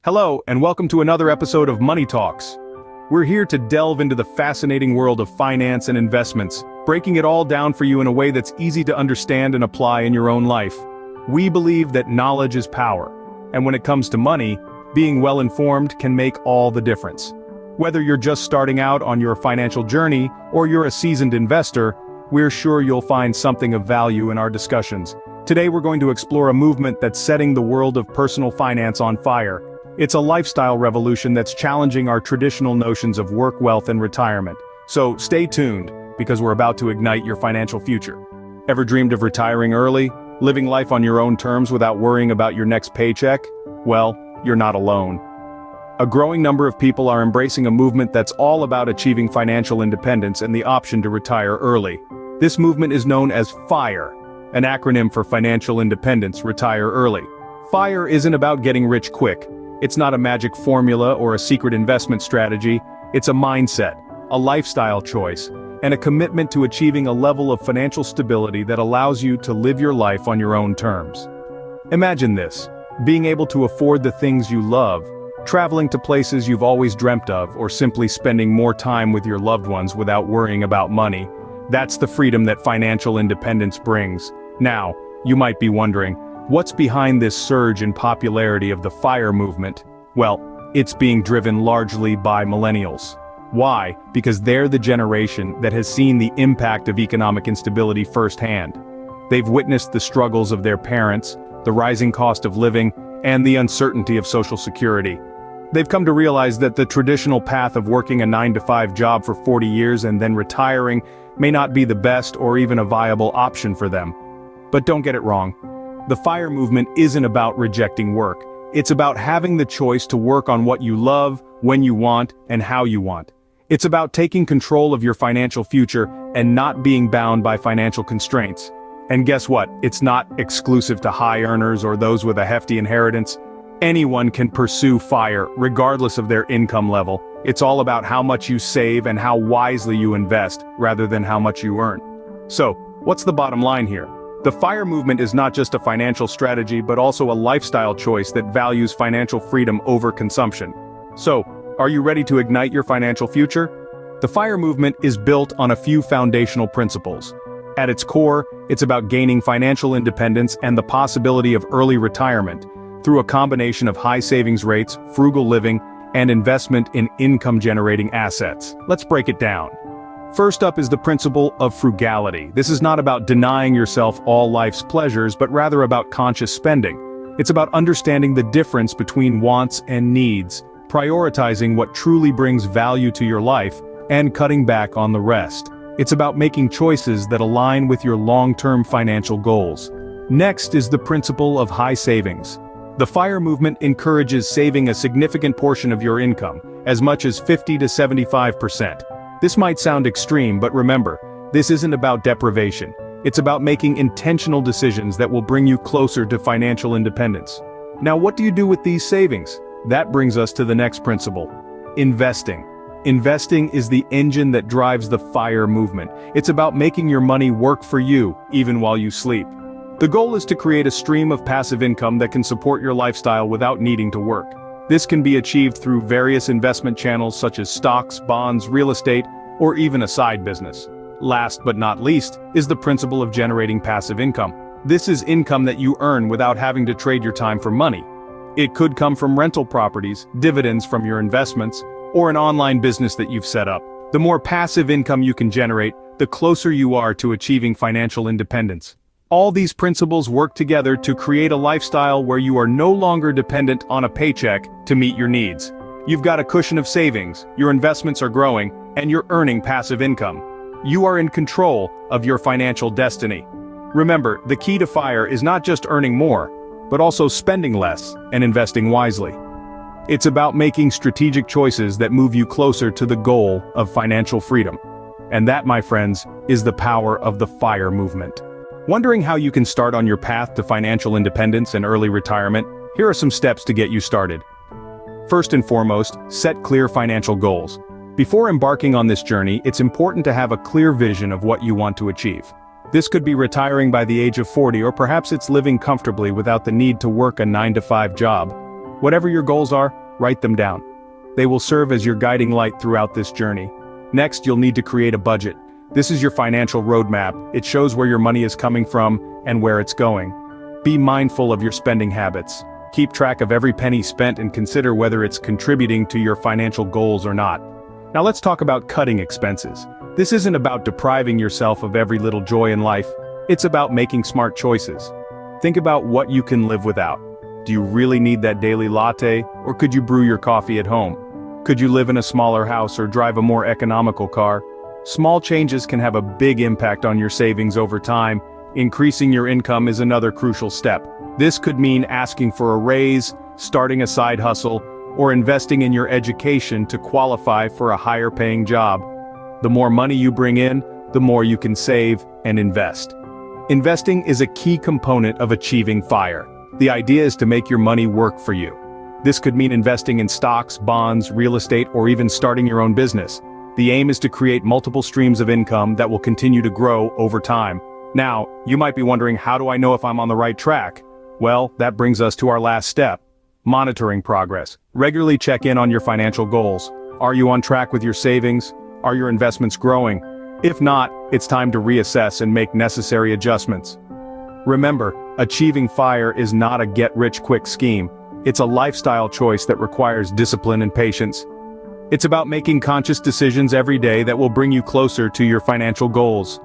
Hello, and welcome to another episode of Money Talks. We're here to delve into the fascinating world of finance and investments, breaking it all down for you in a way that's easy to understand and apply in your own life. We believe that knowledge is power, and when it comes to money, being well-informed can make all the difference. Whether you're just starting out on your financial journey, or you're a seasoned investor, we're sure you'll find something of value in our discussions. Today we're going to explore a movement that's setting the world of personal finance on fire. It's a lifestyle revolution that's challenging our traditional notions of work, wealth, and retirement. So stay tuned, because we're about to ignite your financial future. Ever dreamed of retiring early, living life on your own terms without worrying about your next paycheck? Well, you're not alone. A growing number of people are embracing a movement that's all about achieving financial independence and the option to retire early. This movement is known as FIRE, an acronym for Financial Independence, Retire Early. FIRE isn't about getting rich quick. It's not a magic formula or a secret investment strategy. It's a mindset, a lifestyle choice, and a commitment to achieving a level of financial stability that allows you to live your life on your own terms. Imagine this: being able to afford the things you love, traveling to places you've always dreamt of, or simply spending more time with your loved ones without worrying about money. That's the freedom that financial independence brings. Now, you might be wondering, what's behind this surge in popularity of the FIRE movement? Well, it's being driven largely by millennials. Why? Because they're the generation that has seen the impact of economic instability firsthand. They've witnessed the struggles of their parents, the rising cost of living, and the uncertainty of Social Security. They've come to realize that the traditional path of working a 9-to-5 job for 40 years and then retiring may not be the best or even a viable option for them. But don't get it wrong. The FIRE movement isn't about rejecting work. It's about having the choice to work on what you love, when you want, and how you want. It's about taking control of your financial future and not being bound by financial constraints. And guess what? It's not exclusive to high earners or those with a hefty inheritance. Anyone can pursue FIRE, regardless of their income level. It's all about how much you save and how wisely you invest, rather than how much you earn. So, what's the bottom line here? The FIRE movement is not just a financial strategy, but also a lifestyle choice that values financial freedom over consumption. So, are you ready to ignite your financial future? The FIRE movement is built on a few foundational principles. At its core, it's about gaining financial independence and the possibility of early retirement, through a combination of high savings rates, frugal living, and investment in income-generating assets. Let's break it down. First up is the principle of frugality. This is not about denying yourself all life's pleasures, but rather about conscious spending. It's about understanding the difference between wants and needs, prioritizing what truly brings value to your life, and cutting back on the rest. It's about making choices that align with your long-term financial goals. Next is the principle of high savings. The FIRE movement encourages saving a significant portion of your income, as much as 50 to 75%. This might sound extreme, but remember, this isn't about deprivation. It's about making intentional decisions that will bring you closer to financial independence. Now, what do you do with these savings? That brings us to the next principle: investing. Investing is the engine that drives the FIRE movement. It's about making your money work for you, even while you sleep. The goal is to create a stream of passive income that can support your lifestyle without needing to work. This can be achieved through various investment channels such as stocks, bonds, real estate, or even a side business. Last but not least is the principle of generating passive income. This is income that you earn without having to trade your time for money. It could come from rental properties, dividends from your investments, or an online business that you've set up. The more passive income you can generate, the closer you are to achieving financial independence. All these principles work together to create a lifestyle where you are no longer dependent on a paycheck to meet your needs. You've got a cushion of savings, your investments are growing, and you're earning passive income. You are in control of your financial destiny. Remember, the key to FIRE is not just earning more, but also spending less and investing wisely. It's about making strategic choices that move you closer to the goal of financial freedom. And that, my friends, is the power of the FIRE movement. Wondering how you can start on your path to financial independence and early retirement? Here are some steps to get you started. First and foremost, set clear financial goals. Before embarking on this journey, it's important to have a clear vision of what you want to achieve. This could be retiring by the age of 40, or perhaps it's living comfortably without the need to work a 9-to-5 job. Whatever your goals are, write them down. They will serve as your guiding light throughout this journey. Next, you'll need to create a budget. This is your financial roadmap. It shows where your money is coming from and where it's going. Be mindful of your spending habits. Keep track of every penny spent and consider whether it's contributing to your financial goals or not. Now let's talk about cutting expenses. This isn't about depriving yourself of every little joy in life. It's about making smart choices. Think about what you can live without. Do you really need that daily latte, or could you brew your coffee at home? Could you live in a smaller house or drive a more economical car? Small changes can have a big impact on your savings over time. Increasing your income is another crucial step. This could mean asking for a raise, starting a side hustle, or investing in your education to qualify for a higher-paying job. The more money you bring in, the more you can save and invest. Investing is a key component of achieving FIRE. The idea is to make your money work for you. This could mean investing in stocks, bonds, real estate, or even starting your own business. The aim is to create multiple streams of income that will continue to grow over time. Now, you might be wondering, how do I know if I'm on the right track? Well, that brings us to our last step. Monitoring progress. Regularly check in on your financial goals. Are you on track with your savings? Are your investments growing? If not, it's time to reassess and make necessary adjustments. Remember, achieving FIRE is not a get-rich-quick scheme. It's a lifestyle choice that requires discipline and patience. It's about making conscious decisions every day that will bring you closer to your financial goals.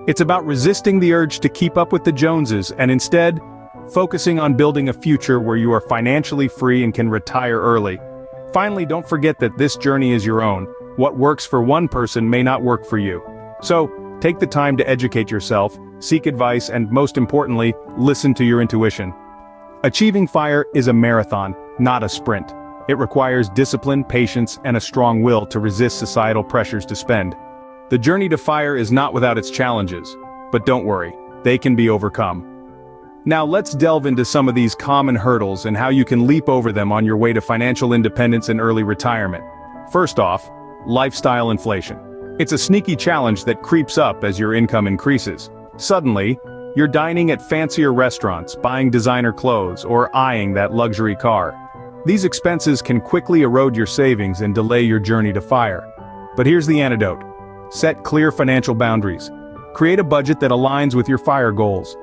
It's about resisting the urge to keep up with the Joneses and instead, focusing on building a future where you are financially free and can retire early. Finally, don't forget that this journey is your own. What works for one person may not work for you. So, take the time to educate yourself, seek advice, and most importantly, listen to your intuition. Achieving FIRE is a marathon, not a sprint. It requires discipline, patience, and a strong will to resist societal pressures to spend. The journey to FIRE is not without its challenges, but don't worry, they can be overcome. Now let's delve into some of these common hurdles and how you can leap over them on your way to financial independence and early retirement. First off, lifestyle inflation. It's a sneaky challenge that creeps up as your income increases. Suddenly, you're dining at fancier restaurants, buying designer clothes, or eyeing that luxury car. These expenses can quickly erode your savings and delay your journey to FIRE. But here's the antidote. Set clear financial boundaries. Create a budget that aligns with your FIRE goals.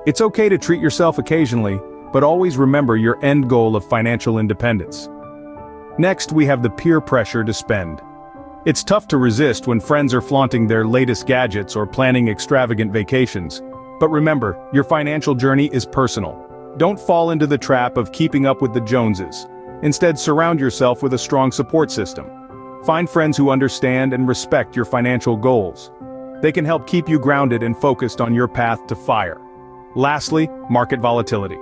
It's okay to treat yourself occasionally, but always remember your end goal of financial independence. Next, we have the peer pressure to spend. It's tough to resist when friends are flaunting their latest gadgets or planning extravagant vacations. But remember, your financial journey is personal. Don't fall into the trap of keeping up with the Joneses. Instead, surround yourself with a strong support system. Find friends who understand and respect your financial goals. They can help keep you grounded and focused on your path to FIRE. Lastly, market volatility.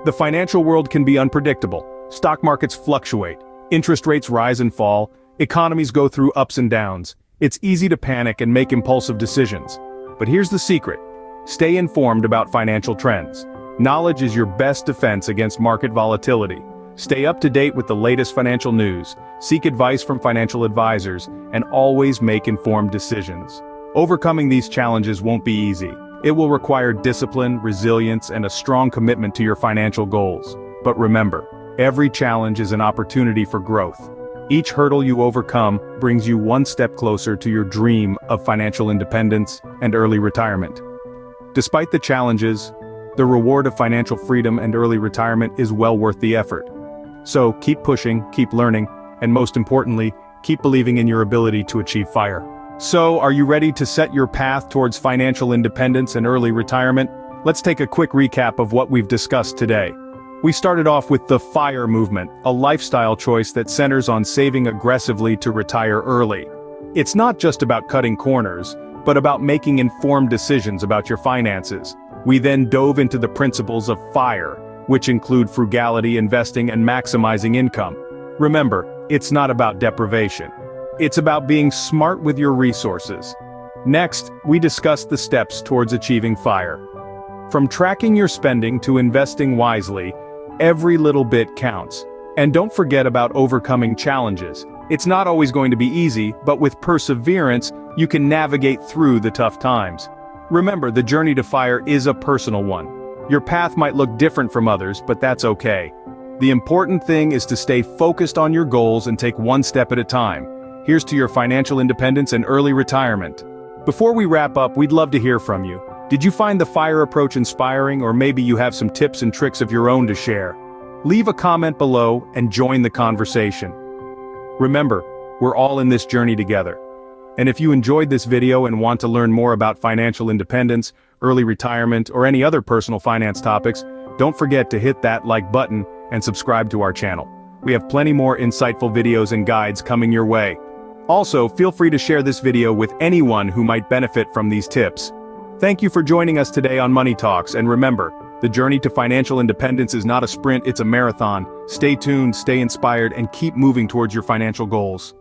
The financial world can be unpredictable. Stock markets fluctuate. Interest rates rise and fall. Economies go through ups and downs. It's easy to panic and make impulsive decisions. But here's the secret. Stay informed about financial trends. Knowledge is your best defense against market volatility. Stay up to date with the latest financial news, seek advice from financial advisors, and always make informed decisions. Overcoming these challenges won't be easy. It will require discipline, resilience, and a strong commitment to your financial goals. But remember, every challenge is an opportunity for growth. Each hurdle you overcome brings you one step closer to your dream of financial independence and early retirement. Despite the challenges, the reward of financial freedom and early retirement is well worth the effort. So keep pushing, keep learning, and most importantly, keep believing in your ability to achieve FIRE. So, are you ready to set your path towards financial independence and early retirement? Let's take a quick recap of what we've discussed today. We started off with the FIRE movement, a lifestyle choice that centers on saving aggressively to retire early. It's not just about cutting corners, but about making informed decisions about your finances. We then dove into the principles of FIRE, which include frugality, investing, and maximizing income. Remember, it's not about deprivation. It's about being smart with your resources. Next, we discussed the steps towards achieving FIRE. From tracking your spending to investing wisely, every little bit counts. And don't forget about overcoming challenges. It's not always going to be easy, but with perseverance, you can navigate through the tough times. Remember, the journey to FIRE is a personal one. Your path might look different from others, but that's okay. The important thing is to stay focused on your goals and take one step at a time. Here's to your financial independence and early retirement. Before we wrap up, we'd love to hear from you. Did you find the FIRE approach inspiring, or maybe you have some tips and tricks of your own to share? Leave a comment below and join the conversation. Remember, we're all in this journey together. And if you enjoyed this video and want to learn more about financial independence, early retirement, or any other personal finance topics, don't forget to hit that like button and subscribe to our channel. We have plenty more insightful videos and guides coming your way. Also, feel free to share this video with anyone who might benefit from these tips. Thank you for joining us today on Money Talks, and remember, the journey to financial independence is not a sprint, it's a marathon. Stay tuned, stay inspired, and keep moving towards your financial goals.